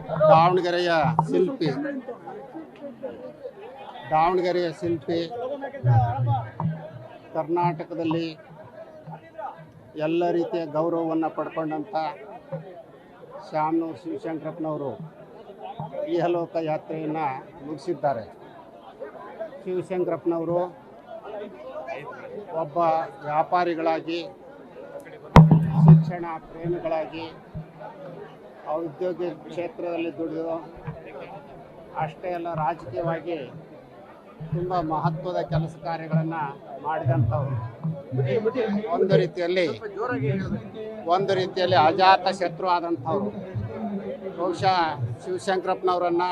ದಾವಣಗೆರೆಯ ಶಿಲ್ಪಿ ಕರ್ನಾಟಕದಲ್ಲಿ ಎಲ್ಲ ರೀತಿಯ ಗೌರವವನ್ನು ಪಡ್ಕೊಂಡಂಥ ಶಾಮನೂರು ಶಿವಶಂಕರಪ್ಪನವರು ಇಹಲೋಕ ಯಾತ್ರೆಯನ್ನು ಮುಗಿಸಿದ್ದಾರೆ. ಶಿವಶಂಕರಪ್ಪನವರು ಒಬ್ಬ ವ್ಯಾಪಾರಿಗಳಾಗಿ, ಶಿಕ್ಷಣ ಪ್ರೇಮಿಗಳಾಗಿ, ಉದ್ಯೋಗ ಕ್ಷೇತ್ರದಲ್ಲಿ ದುಡಿದು ಅಷ್ಟೇ ಅಲ್ಲ, ರಾಜಕೀಯವಾಗಿ ತುಂಬ ಮಹತ್ವದ ಕೆಲಸ ಕಾರ್ಯಗಳನ್ನು ಮಾಡಿದಂಥವ್ರು. ಒಂದು ರೀತಿಯಲ್ಲಿ ಅಜಾತ ಶತ್ರು ಆದಂಥವ್ರು. ಬಹುಶಃ ಶಿವಶಂಕರಪ್ಪನವರನ್ನು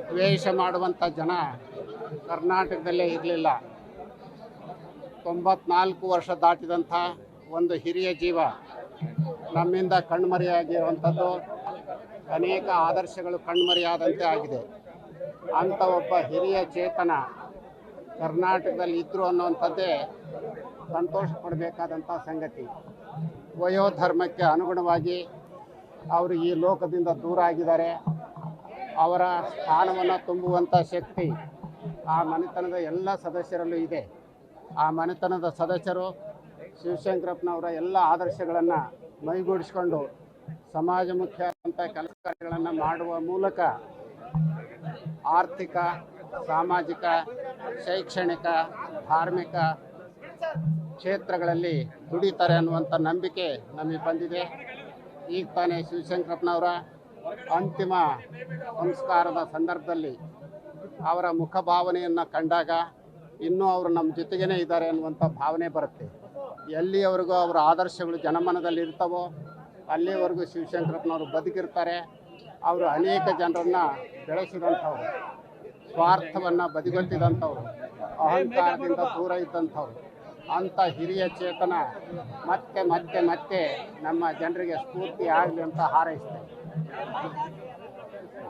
ದ್ವೇಷ ಮಾಡುವಂಥ ಜನ ಕರ್ನಾಟಕದಲ್ಲೇ ಇರಲಿಲ್ಲ. 94 ವರ್ಷ ದಾಟಿದಂಥ ಒಂದು ಹಿರಿಯ ಜೀವ ನಮ್ಮಿಂದ ಕಣ್ಮರೆಯಾಗಿರುವಂಥದ್ದು, ಅನೇಕ ಆದರ್ಶಗಳು ಕಣ್ಮರೆಯಾದಂತೆ ಆಗಿದೆ. ಅಂಥ ಒಬ್ಬ ಹಿರಿಯ ಚೇತನ ಕರ್ನಾಟಕದಲ್ಲಿ ಇದ್ದರು ಅನ್ನುವಂಥದ್ದೇ ಸಂತೋಷ ಪಡಬೇಕಾದಂಥ ಸಂಗತಿ. ವಯೋಧರ್ಮಕ್ಕೆ ಅನುಗುಣವಾಗಿ ಅವರು ಈ ಲೋಕದಿಂದ ದೂರ ಆಗಿದ್ದಾರೆ. ಅವರ ಸ್ಥಾನವನ್ನು ತುಂಬುವಂಥ ಶಕ್ತಿ ಆ ಮನೆತನದ ಎಲ್ಲ ಸದಸ್ಯರಲ್ಲೂ ಇದೆ. ಆ ಮನೆತನದ ಸದಸ್ಯರು ಶಿವಶಂಕರಪ್ಪನವರ ಎಲ್ಲ ಆದರ್ಶಗಳನ್ನು ಮೈಗೂಡಿಸ್ಕೊಂಡು ಸಮಾಜಮುಖಿಯಾದಂಥ ಕೆಲಸ ಕಾರ್ಯಗಳನ್ನು ಮಾಡುವ ಮೂಲಕ ಆರ್ಥಿಕ, ಸಾಮಾಜಿಕ, ಶೈಕ್ಷಣಿಕ, ಧಾರ್ಮಿಕ ಕ್ಷೇತ್ರಗಳಲ್ಲಿ ದುಡಿತಾರೆ ಅನ್ನುವಂಥ ನಂಬಿಕೆ ನಮಗೆ ಬಂದಿದೆ. ಈಗ ತಾನೇ ಶಿವಶಂಕರಪ್ಪನವರ ಅಂತಿಮ ಸಂಸ್ಕಾರದ ಸಂದರ್ಭದಲ್ಲಿ ಅವರ ಮುಖಭಾವನೆಯನ್ನು ಕಂಡಾಗ ಇನ್ನೂ ಅವರು ನಮ್ಮ ಜೊತೆಗೇ ಇದ್ದಾರೆ ಅನ್ನುವಂಥ ಭಾವನೆ ಬರುತ್ತೆ. ಎಲ್ಲಿಯವರೆಗೂ ಅವರ ಆದರ್ಶಗಳು ಜನಮನದಲ್ಲಿ ಇರ್ತವೋ ಅಲ್ಲಿವರೆಗೂ ಶಿವಶಂಕರಪ್ಪನವರು ಬದುಕಿರ್ತಾರೆ. ಅವರು ಅನೇಕ ಜನರನ್ನು ಬೆಳೆಸಿದಂಥವ್ರು, ಸ್ವಾರ್ಥವನ್ನು ಬದಿಗೊತ್ತಿದಂಥವ್ರು, ಅಹಂಕಾರದಿಂದ ದೂರ ಇದ್ದಂಥವ್ರು. ಅಂಥ ಹಿರಿಯ ಚೇತನ ಮತ್ತೆ ಮತ್ತೆ ಮತ್ತೆ ನಮ್ಮ ಜನರಿಗೆ ಸ್ಫೂರ್ತಿ ಆಗಲಿ ಅಂತ ಹಾರೈಸ್ತೇವೆ.